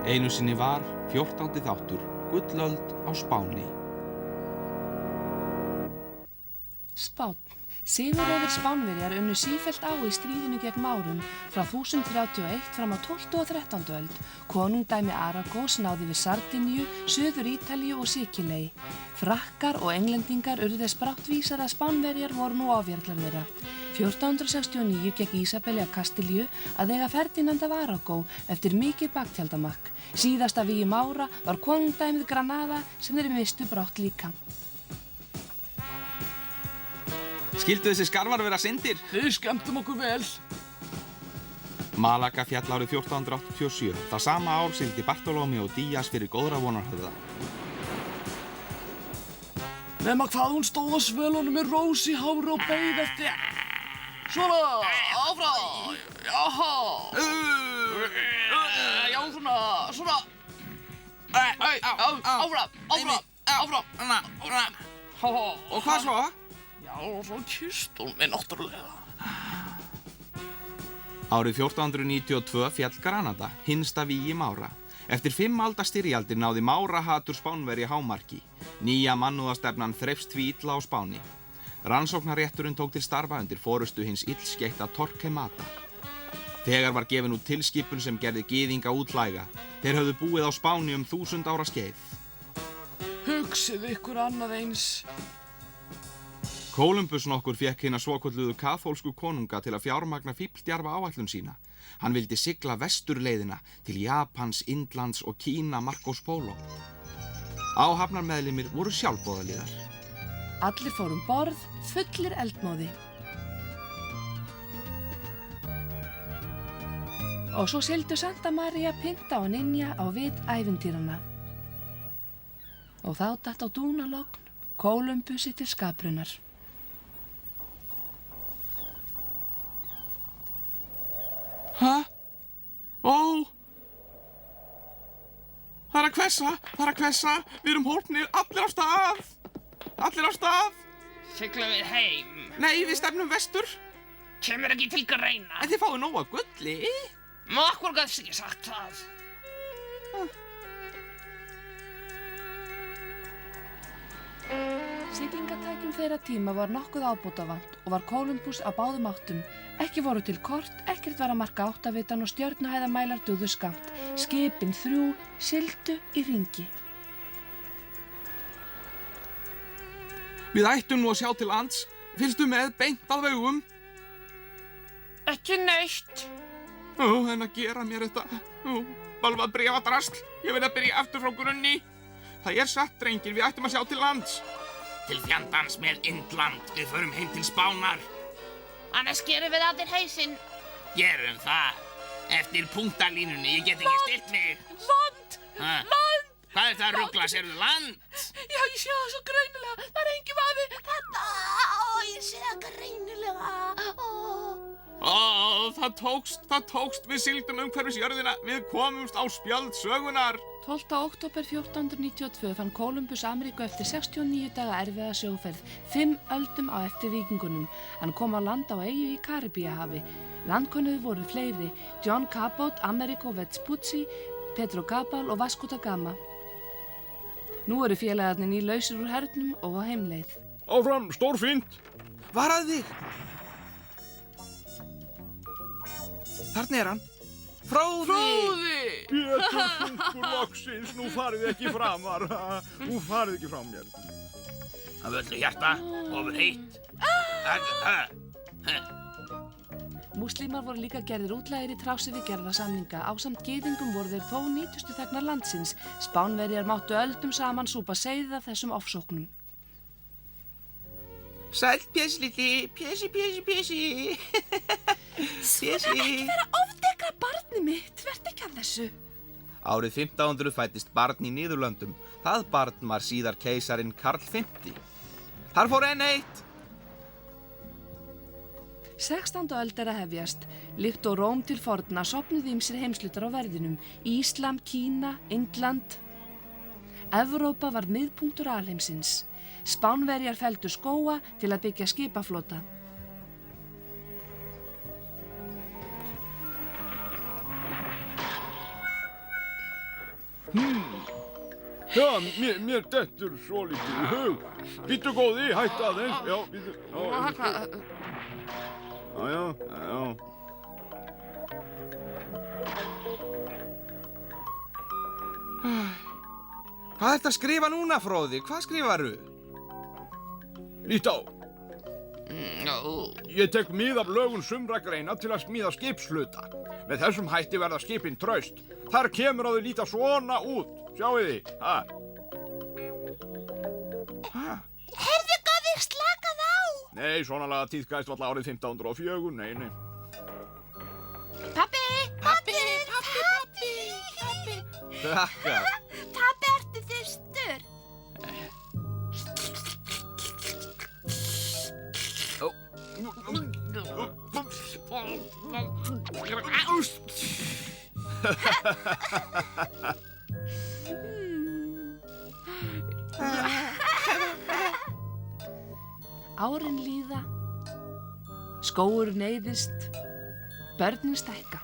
Einu sinni var 14. þáttur Gullöld á Spáni. Spánn. Sigurveiðir Spánverjar unnu sífellt á í stríðinu gegn Márum frá 1031 fram á 12. og 13. öld. Konungdæmi Aragós náði við Sardíníu, Suður Ítalíu og Sikiley. Frakkar og englendingar urðu þess bráttvísar að Spánverjar voru nú ofjarlar þeirra. 1469 gekk Ísabelli af Kastílíu að eiga Ferdinand af Aragó eftir mikið baktjaldamakk. Síðasta vígi Mára var konungdæmið Granada sem þeir mistu brátt líka. Skildu þessi skarfar vera syndir? Við skemmtum okkur vel. Malaga fjall árið 1487. Það sama ár sigldi Bartolomeo Díaz fyrir góðra vonarhöfða. Nema hvað hún stóð á svölunum með rós í hári og beið eftir. Svona, áfram, jáhá. Já, svona. Áfram. Og hvað svo? Já, svo kysst hún mig náttúrulega. Árið 1492 fjall Granada, hinsta vígi Mára. Eftir 5 alda styrjaldir náði Márahatur Spánverja hámarki. Nýja mannúðastefnan þreifst því illa á Spáni. Rannsóknarrétturinn tók til starfa undir forystu hins illskeytta Torquemada. Þegar var gefin út tilskipun sem gerði gyðinga útlæga. Þeir höfðu búið á Spáni 1000 ára skeið. Hugsið ykkur annað eins. Kólumbus nokkur fékk hina svokölluðu kaþólsku konunga til að fjármagna fífldjarfa áætlun sína. Hann vildi sigla vesturleiðina til Japans, Indlands og Kína Marcos Polo. Áhafnarmeðlimir voru sjálfboðaliðar. Allir fórum borð, fullir eldmóði. Og svo sigldu Santa Maria, Pinta og Ninja á vit ævintýranna. Og þá datt á dúnalogn Kólumbusi til skaprunar. Hæ? Ó! Það er að hvessa, við erum hólpnir, allir á stað! Siglum við heim. Nei, við stefnum vestur, Kemur ekki til greina. en þið fáið nóg af gulli. Okkur gafst ekki sagt það. Siglingatækjum þeirra tíma var nokkuð ábótavant og var Kólumbus á báðum áttum. Ekki voru til kort, ekkert var að marka áttavitan og stjörnuhæðamælar dugðu skammt. Skipin 3 sigldu í hringi. Við ættum nú að sjá til lands, fylgstu með beint að vegum. Ekki neitt. En að gera mér þetta, bölvað bréfadrasl, ég vil að byrja aftur frá grunni. Það er satt, drengir, við ættum að sjá til lands. Til fjandans með Indland, við förum heim til Spánar. Annars gerum við að þér hausinn. Gerum það. Eftir punktalínunni, ég get ekki stillt mig. Land! Hvað er það að rugla, sérðu land? Já, ég sé það svo greinilega. Það er engin vafi. Þarna! Ég sé það greinilega. Það tókst, við sigldum umhverfis jörðina, við komumst á spjöld sögunar. 12. október 1492 fann Kólumbus Ameríku eftir 69 daga erfiða sjóferð, 5 öldum á eftir víkingunum. Hann kom á land á eyju í Karíbíahafi. Landkönnuðu voru fleiri, John Cabot, Amerigo Vespucci, Pedro Cabal og Vasco da Gama. Nú eru félagarnir nýlausir úr hernum og á heimleið. Áfram, stórfínt! Varaðu þig! Þarna er hann. Fróði! Pétur funkur loksins, nú farið þið ekki framar. Nú farið þið ekki frá mér. Af öllu hjarta, ofur heitt. Múslímar voru líka gerðir útlægir í trási við gerðarsamninga. Ásamt gyðingum voru þeir þó nýtustu þegnar landsins. Spánverjar máttu öldum saman súpa seyðið af þessum ofsóknum. Sæll, Pési litli, Pési. Pési. Ekki vera ofdekra barnið mitt, verð ekki að þessu. Árið 1500 fæddist barn í Niðurlöndum. Það barn var síðar keisarinn Karl V. Þar fór enn eitt. 16. öld er að hefjast. Líkt og Róm til forna sofnuðu ýmsir heimslutar á verðinum. Íslam, Kína, Indland. Evrópa var miðpunktur alheimsins. Spánverjar felldu skóga til að byggja skipaflota. Já, mér dettur svolítið í hug. Bíddu góði, hættu aðeins. Já, bíddu. Já. Hvað ertu að skrifa núna, Fróði? Hvað skrifaru? Lít á. Ég tek mið af lögum sumra greina til að smíða skipshluta. Með þessum hætti verða skipin traust. Þar kemur að þau líta svona út. Sjáu þið, Heyrðu góði, slakað á! Nei, svona laga tíðkæðist valla árið 1504, nei. Pabbi! Þakka. Pabbi, ertu þyrstur? Árin líða, skógur neyðist, börnin stækka.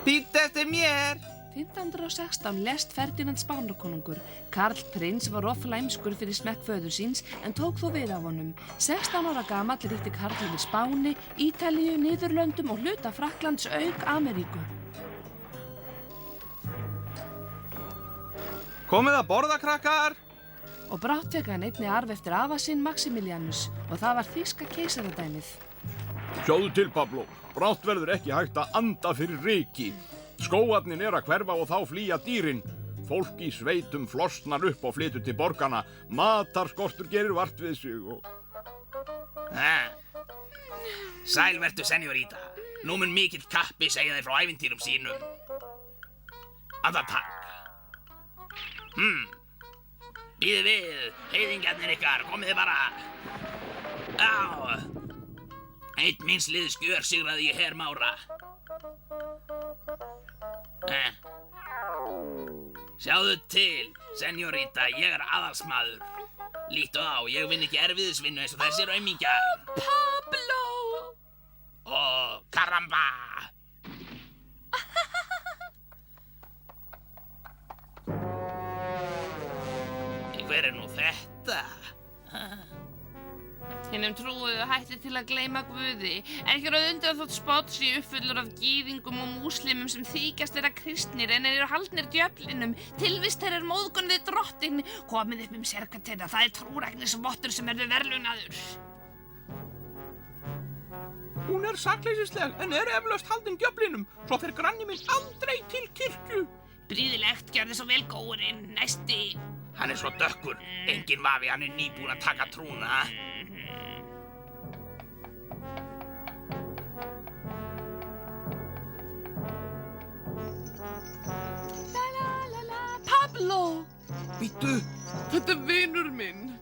Bíddu eftir mér! 1516 lést Ferdinand Spánarkonungur. Karl prins var of læmskur fyrir smekk föður síns en tók þó við af honum. 16 ára gamall ríkti Karl yfir Spáni, Ítalíu, Niðurlöndum og hluta Frakklands auk Ameríku. Komið að borða, krakkar! Og brátt fekk hann einnig arf eftir afa sinn Maximilianus og það var þýska keisaradæmið. Sjáðu til, Pablo. Brátt verður ekki hægt að anda fyrir ryki. Skógarnir að hverfa og þá flýja dýrin. Fólk í sveitum flosnar upp og flytur til borgana. Matarskortur gerir vart við sig og... Sæl vertu, señorita. Nú mun mikill kappi segja þér frá ævintýrum sínum. Andartak. Bíðið við, heiðingjarnir ykkar, komið þið bara. Einn minns liðs gjörsigraði ég her Mára. Sjáðu til, señorita, ég aðalsmaður. Líttu á, ég vinn ekki erfiðisvinnu eins og þessir aumingjar. Pablo! Caramba! Hver nú þetta? Hinum trúuðu hætti til að gleyma Guði. Ekki er að undra þótt Spánn sé uppfullur af gyðingum og múslimum sem þykjast vera kristnir en eru haldnir djöflinum. Tilvist þeirra móðgun við drottinn. Komið upp sérkatena, það trúræknisvottur sem verður verðlaunaður. Hún sakleysisleg en eflaust haldin djöflinum, svo fer granni minn aldrei til kirkju. Bríðilegt, gjörðu svo vel góurinn, næsti. Hann svo dökkur, enginn vafi, hann nýbúinn að taka trúna. Pablo! Bíddu! Þetta vinur minn.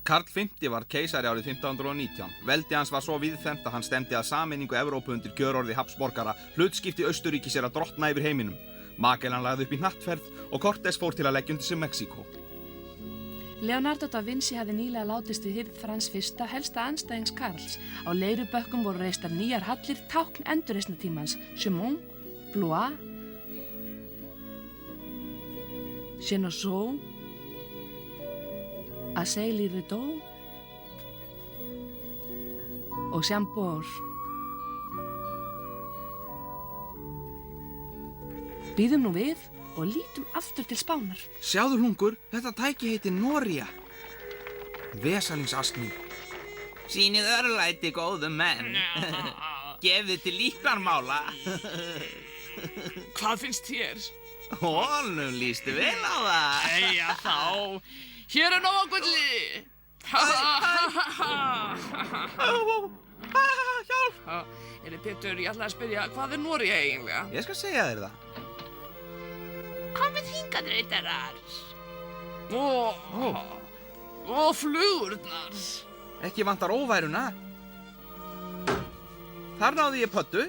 Karl V var keisari árið 1519. Veldi hans var svo víðfeðmt að hann stemdi að sameiningu Evrópu undir kjörorði Habsborgara. Hlutskipti Austurríkis að drottna yfir heiminum. Magellan lagði upp í hnattferð og Cortés fór til að leggja undir sig Mexíkó. Leonardo da Vinci hafði nýlega látist við hirð Frans I, helsta andstæðings Karls. Á leirubökkum voru reistar nýjar hallir tákn endurreisnatímans. Chaumont, Blois, Genesau, Assay-les-Rideaux og Chambord. Bíðum nú við og lítum aftur til Spánar. Sjáðu hlungur, þetta tæki heitir Noria. Vesalingsaskning. Sýnið örlæti, góðu menn. Gefið til líknarmála. Hvað finnst þér? Honum lístu vel á það. Eyja þá. Hér nóg að gulli. Hjálp! Pétur, ég ætla að spyrja, hvað Nóri eiginlega? Ég skal segja þér það. Komið hingað, reitarar. Ó, flugurnar. Ekki vantar óværuna. Þar náði ég pöttu.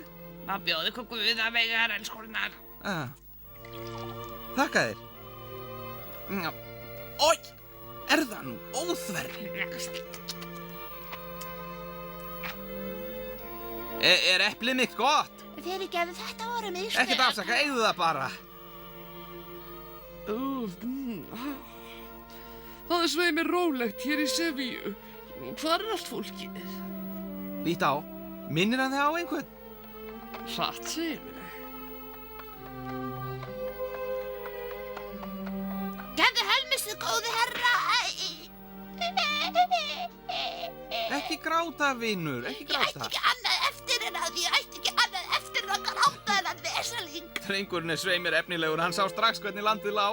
Má bjóði ykkur Guð að veigar, elskurnar. Þakka þér. Ói, er það nú óþverri? Er eplið mitt gott? Fyrirgefðu, þetta voru mistök. Ekkert afsaka, eigðu það bara. Það er svei mér rólegt hér í Sevíu. Hvar er allt fólkið? Lít á. Minnir hann þig á einhvern? Satt segirðu. Gefðu helmistu, góði herra. Ekki gráta, vinur, ekki Ég ætti gráta. ekki annað eftir en að ég ætti ekki annað eftir en að gráta en að vesaling. Drengurinn er svei mér efnilegur, hann sá strax hvernig landið lá.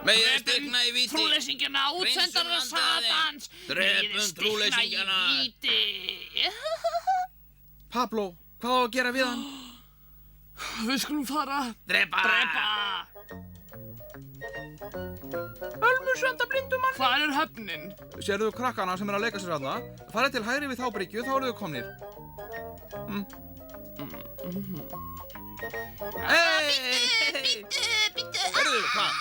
Megið stikna í víti. Trúleysingjana, útsendara Satans. Drepum trúleysingjana. Megið stikna í víti. Pablo, hvað á að gera við hann? Við skulum fara. Drepa. Ölmusvenda blindumann. Hvar er höfnin? Sérðu krakkana sem að leika sér þarna? Farið til hægri við þá bryggju, þá eru þau komnir. Hey! Bíddu. Hörðu, hvað?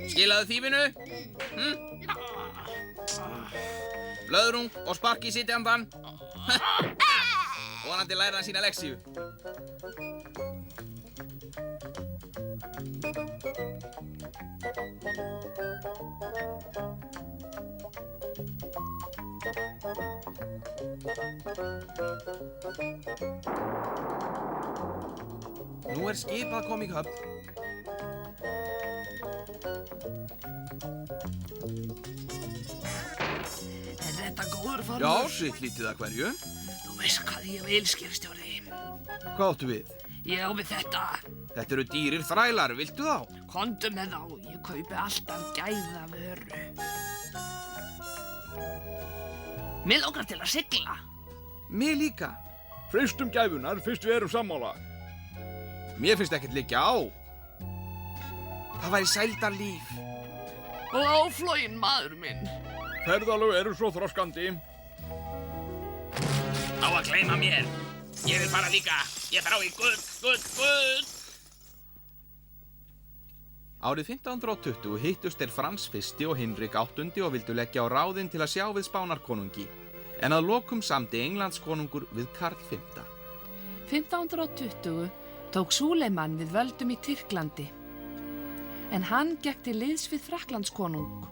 Skilaðu þýfinu? Blöðrung og spark í sitjandan. Vonandi læra hann sína leksíu. Nú er skip að koma í höfn. Er þetta góður farmur? Já, sitt lítið að hverju. Þú veist hvað ég vil, skipstjóri. Hvað áttu við? Ég á við þetta. Þetta eru dýrir þrælar, viltu þá? Komdu með þá, ég kaupi alltaf gæða vöru. Mér langar til að sigla. Mér líka. Freistum gæfunar fyrst við erum sammála. Mér finnst ekkert liggja á. Það væri sældarlíf. Og áfloginn, maður minn. Ferðalög eru svo þroskandi. Á að gleyma mér. Ég vil fara líka. Ég þrá í gull. Árið 1520 hittust þeir Frans I og Hinrik VIII og vildu leggja á ráðin til að sjá við Spánarkonungi. En að lokum samdi Englandskonungur við Karl V. 1520 tók Súleiman við völdum í Tyrklandi. En hann gekk til liðs við Frakklandskonung.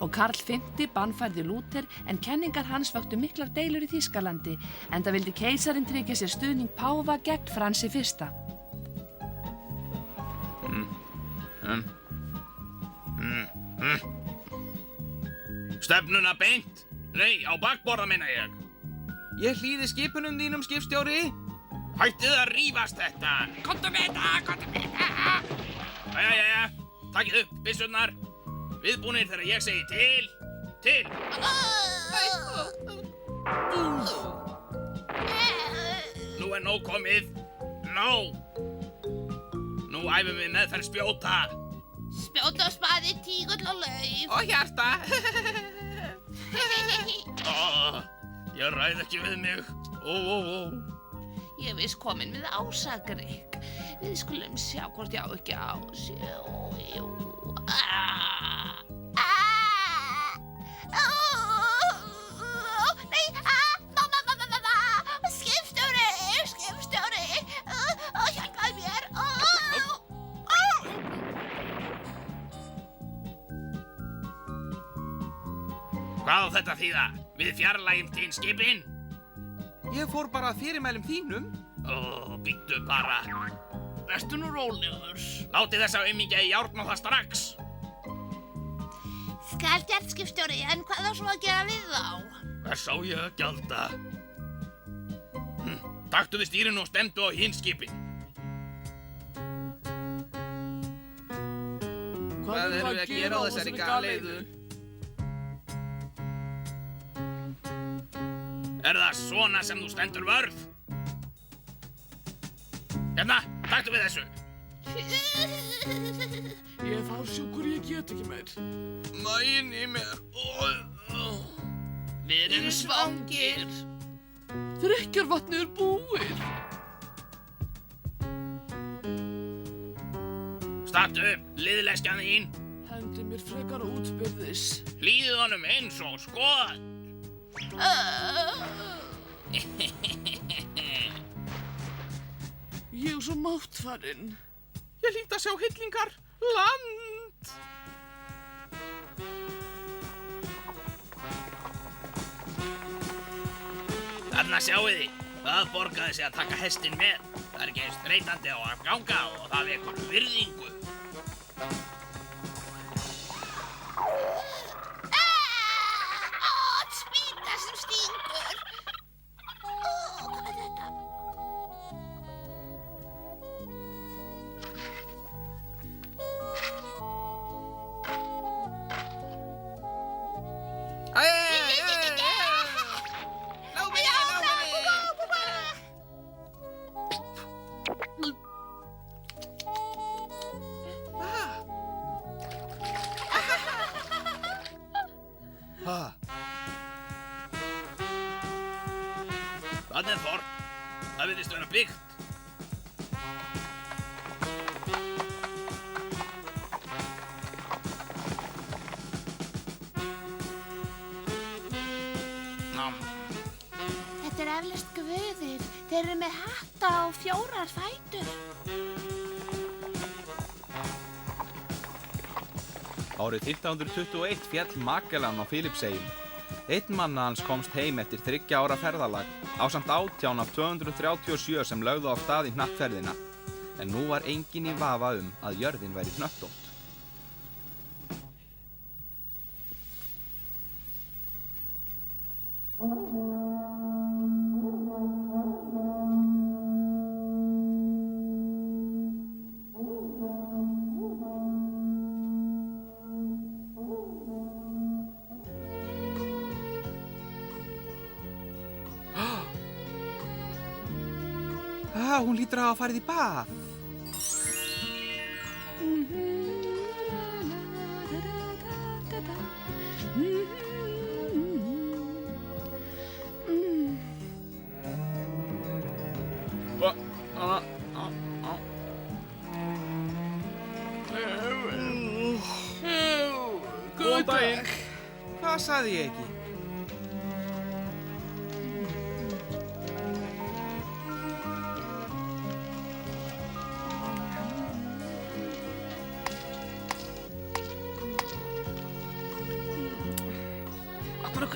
Og Karl V bannfærði Lúther en kenningar hans vöktu miklar deilur í Þýskalandi enda vildi keisarinn tryggja sér stuðning páfa gegn Fransi I. Stefnuna beint. Nei, á bakborða meina ég. Ég hlýði skipunum þínum, skipstjóri. Hættið að rífast þetta. Komdu með þetta. Jæja. Takið upp byssurnar. Viðbúnir þegar ég segi til. Til. Nú er nóg komið. Nóg. Nú æfum við meðferð spjóta. Spjóta og spaði, tígull og lauf. Og hjarta. Ég ræð ekki við mig. Ég er viss komin með ásagrygg. Við skulum sjá hvort ég á ekki á sig. Nei, mamma. Skipstjóri. Hjálpaðu mér. Hvað á þetta þýða? Við fjarlægjum til skipin? Ég fór bara að fyrirmælum þínum. Bíddu bara. Vertu nú rólegur. Látið þessa aumingja í járn og það strax. Skal gert, skipstjóri, en hvað á svo að gera við þá? Hvers á ég að gjalda? Taktu við stýrinu og stemdu á hinn skipin. Hvað erum við að gera á þessari galeiðu? Er það svona sem þú stendur vörð? Hérna, taktu við þessu. Ég er fársjúkur, ég get ekki meir. Maginn í mér. Við erum svangir. Drykkjarvatnið er búið. Stattu upp, liðleskjan þín. Hendi mér frekar útbyrðis. Hlýðið honum eins og skot. Ég er svo máttfarinn. Ég hlýt að sjá hillingar. Land. Þarna sjáið þið. Það borgaði sig að taka hestinn með. Það er ekki eins þreytandi á að ganga og það vekur virðingu. Spýta sem stingur. Hvað er þetta? Þarna er þorp. Það virðist vera byggt. Þetta er eflaust guðir. Þeir eru með hatta og 4 fætur. Árið 1521 féll Magellan á Filippseyjum. Einn manna hans komst heim eftir 3 ára ferðalag ásamt 18 af 237 sem lögðu á stað í hnattferðina. En nú var enginn í vafa að jörðin væri hnöttótt. Hún lítur að hafa farið í bað. Góðan daginn. Hvað sagði ég ekki?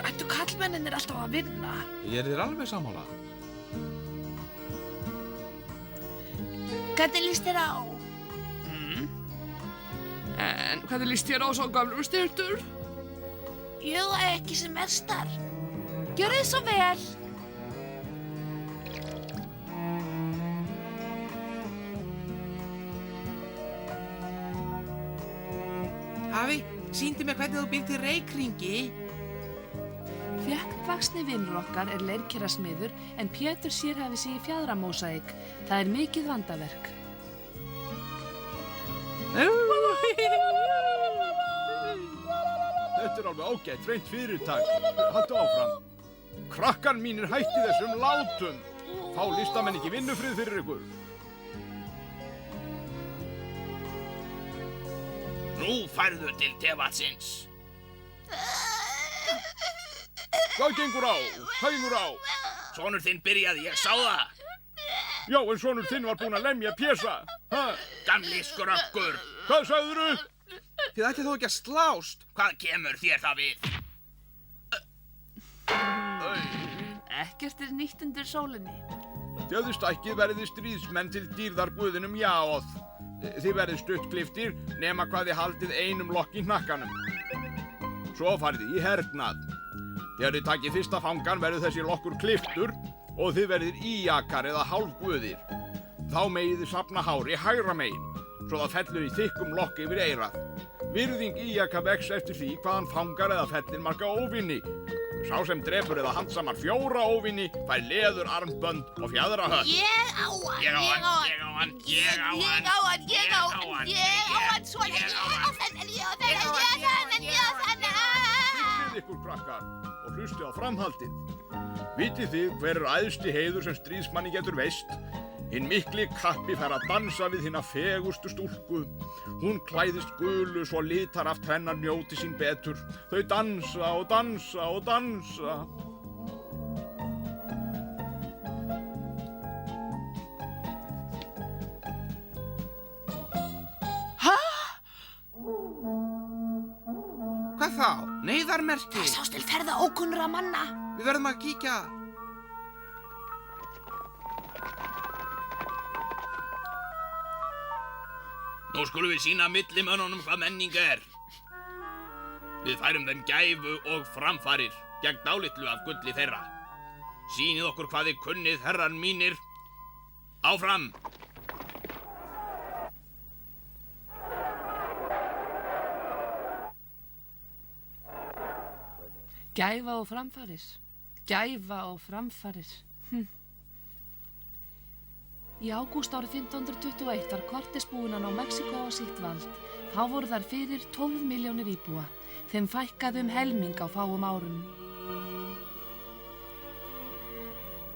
Ættu kallmenninir alltaf að vinna? Ég er þér alveg sammála. Hvernig líst þér á? En hvernig líst þér á sá gamlum styrtur? Jú, ekki sem mestar. Gjörðu svo vel. Afi, sýndu mér hvernig þú býrð til reykringi. Þéttvaxni vinur okkar er leirkerasmiður en Pétur sérhæfir sig í fjaðramósaík. Það er mikið vandaverk. Þetta er alveg ágætt, hreint fyrirtak. Haltu áfram. Krakkar mínir hætti þessum látum. Fá listamenn ekki vinnufrið fyrir ykkur. Nú færðu til tevatsins. Hvað gengur á? Hvað gengur á? Sonur þinn byrjaði, ég sá það. Já, en sonur þinn var búinn að lemja Pésa. Gamli skröggur. Hvað sagðirðu? Þið ætlið þó ekki að slást. Hvað kemur þér það við? Ekkert er nýtt undir sólinni. Þegar þið stækkið verðið stríðsmenn til dýrðarguðinum Jaoth. Þið verðið stuttkliftir nema hvað þið haldið einum lokk í hnakkanum. Svo farið þið í hernað. Þegar þið takið fyrsta fangan verður þessi lokkur kliftur og þið verðið íjakar eða hálfguðir. Þá megið þið safna hári hægra megin, svo það fellur í þykkum lokk yfir eyrað. Virðing íjaka vex eftir því hvaðan fangar eða fellir marga óvinni. Sá sem drepur eða handsamar 4 óvini fær leðurarmbönd og fjaðrahöll. Ég á hann, Ég á hann. Hlustið ykkur, krakkar, og hlustið á framhaldið. Vitið þið hver æðsti heiður sem stríðsmanni getur veist? Hinn mikli kappi fær að dansa við hina fegustu stúlku. Hún klæðist gulu svo litarhaft hennar njóti sín betur. Þau dansa og dansa og dansa. Hvað þá? Neyðarmerki? Sást til ferða ókunnra manna. Við verðum að kíkja. Nú skulum við sýna millimönnunum hvað menning er. Við færum þeim gæfu og framfarir gegn dálitlu af gulli þeirra. Sýnið okkur hvað þið kunnið, herrar mínir. Áfram! Gæfa og framfarir. Gæfa og framfarir. Í ágúst árið 1521 var Cortés búinn að ná Mexíkó á sitt vald. Þá voru þar fyrir 12 milljónir íbúa. Þeim fækkaði helming á fáum árum.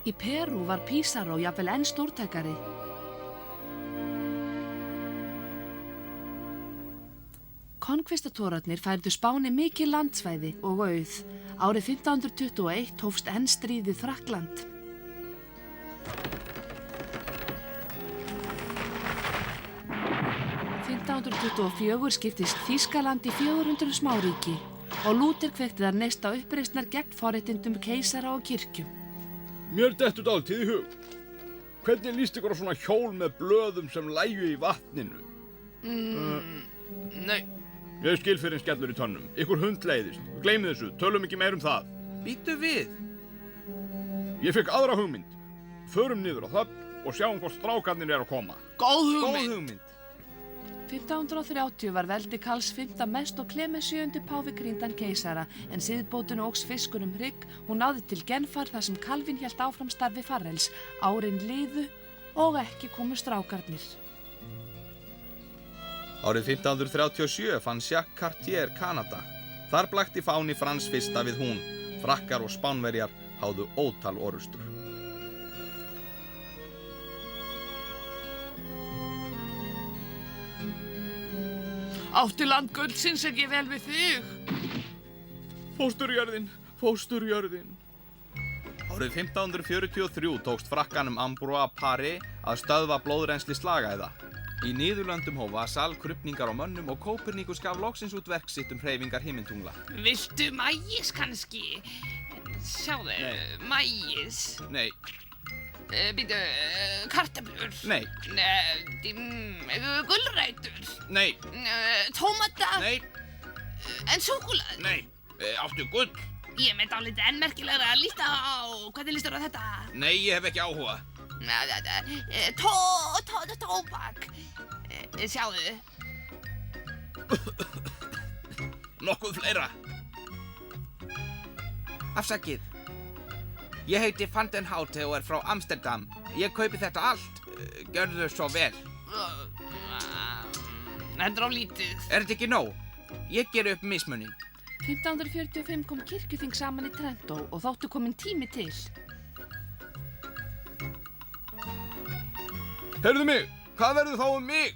Í Perú var Písaró jafnvel enn stórtækari. Konkvistadórarnir færðu Spáni mikið landsvæði og auð. Árið 1521 hófst enn stríðið Frakkland. 1524 skiptist Þýskaland í 400 smáríki og Lúther kveikti þar neista uppreisnar gegn forréttindum keisara og kirkju. Mér dettur dálítið í hug. Hvernig líst ykkur á svona hjól með blöðum sem lægju í vatninu? Nei. Ég skil fyrir en skellur í tönnum. Ykkur hund leiðist. Gleymið þessu, tölum ekki meir um það. Bíddu við. Ég fekk aðra hugmynd. Förum niður á höfn og sjáum hvort strákarnir eru að koma. Góð Góð hugmynd. hugmynd. 1530 var veldi Karls V mest og Klemens VII páfi krýndan keisara en siðbótun óx fiskunum hrygg. Hún náði til Genfar þar sem Kalvín hélt áfram starfi Farrells. Árin liðu og ekki komu strákarnir. Árið 1537 fann Jacques Cartier Kanada. Þar blakti fáni Frans fyrsta við hún. Frakkar og Spánverjar háðu ótal orrustur. Átti land guldsins ekki vel við þig? Fósturjörðin, fósturjörðin. Árið 1543 tókst frakkanum Ambroise Paré að stöðva blóðrensli slagæða. Í Niðurlöndum hófa salkrupningar á mönnum og Kópernikus gaf loksins út verk sitt hreyfingar himintungla. Viltu mægis kannski? Sjáðu, mægis. Nei, Býtu, kartöflur. nei, Gulrætur. nei, Tómata. nei, En súkkulaði. Nei, áttu gull? Ég er með dálítið enn merkilegra að líta á. Hvernig lístur á þetta? Nei, ég hef ekki áhuga. Tóbak. Sjáðu. Nokkuð fleira. afsakið. Ég heiti Van den Houte og frá Amsterdam. Ég kaupi þetta allt. Gjörðu svo vel. Þetta á lítið. Þetta ekki nóg? Ég ger upp mismunin. 1545 kom kirkjuþing saman í Trento og þóttu komin tími til. Heyrðu mig, hvað verður þá mig?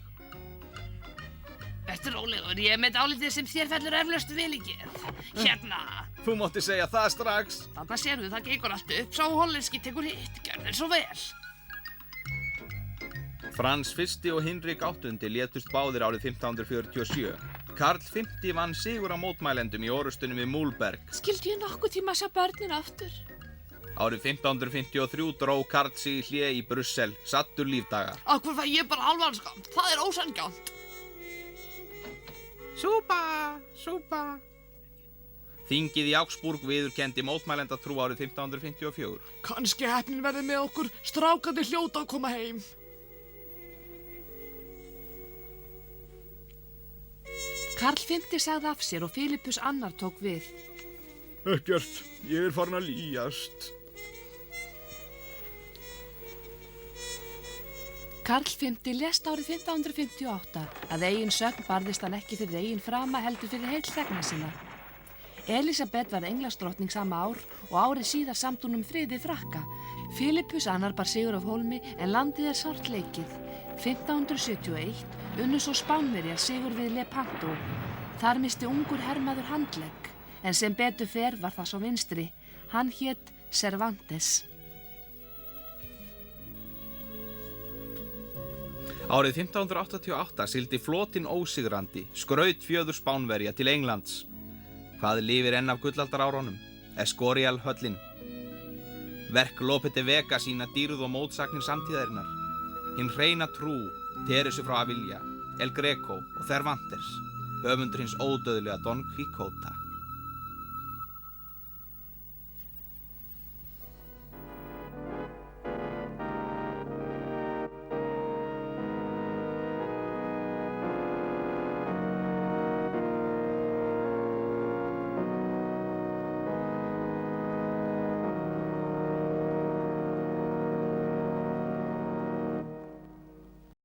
Þetta er rólegur, ég er með dálítið sem þér fellur eflaust vel í gerð. Hérna. Þú mátti segja það strax. Þarna sérðu, það gengur allt upp. Sá hollenski tekur hitt, gjörðu svo vel. Frans fyrsti og Hinrik áttundi létust báðir árið 1547. Karl V vann sigur á mótmælendum í orustunum við Múlberg. Skildi ég nokkuð tíma að sjá börnin aftur? Árið 1553 dró Karl sig í hlé í Brussel, sattur lífdaga. Akkur fæ ég bara alvanskamt, það er ósanngjarnt. Súpa, súpa. Þingið í Augsburg viðurkenndi mótmælendatrú árið 1554. Kannski heppnin verði með okkur, strákarnir hljóta að koma heim. Karl V sagði af sér og Filippus annar tók við. Ekkert, ég farin að lýjast. Karl V lést árið 1558. Að eigin sögn barðist hann ekki fyrir eigin frama heldur fyrir heill þegna sinna. Elisabeth var Englandsdrottning sama ár og árið síðar samt hún friði Frakka. Filippus annar bar sigur af hólmi en landið sárt leikið. 1571 unnu svo Spánverjar sigur við Lepanto. Þar misti ungur hermaður handlegg, en sem betur fer var það svo vinstri. Hann hét Cervantes. Árið 1588 sigldi flotinn ósigrandi, skraut fjöður Spánverja til Englands. Hvað lifir enn af gullaldarárunum? Escorial höllin. Verk Lope de Vega sína dýrð og mótsagnir samtíðarinnar. Hinn hreina trú, Teresu frá Avila, El Greco og Cervantes, höfundur hins ódauðlega Don Quixota.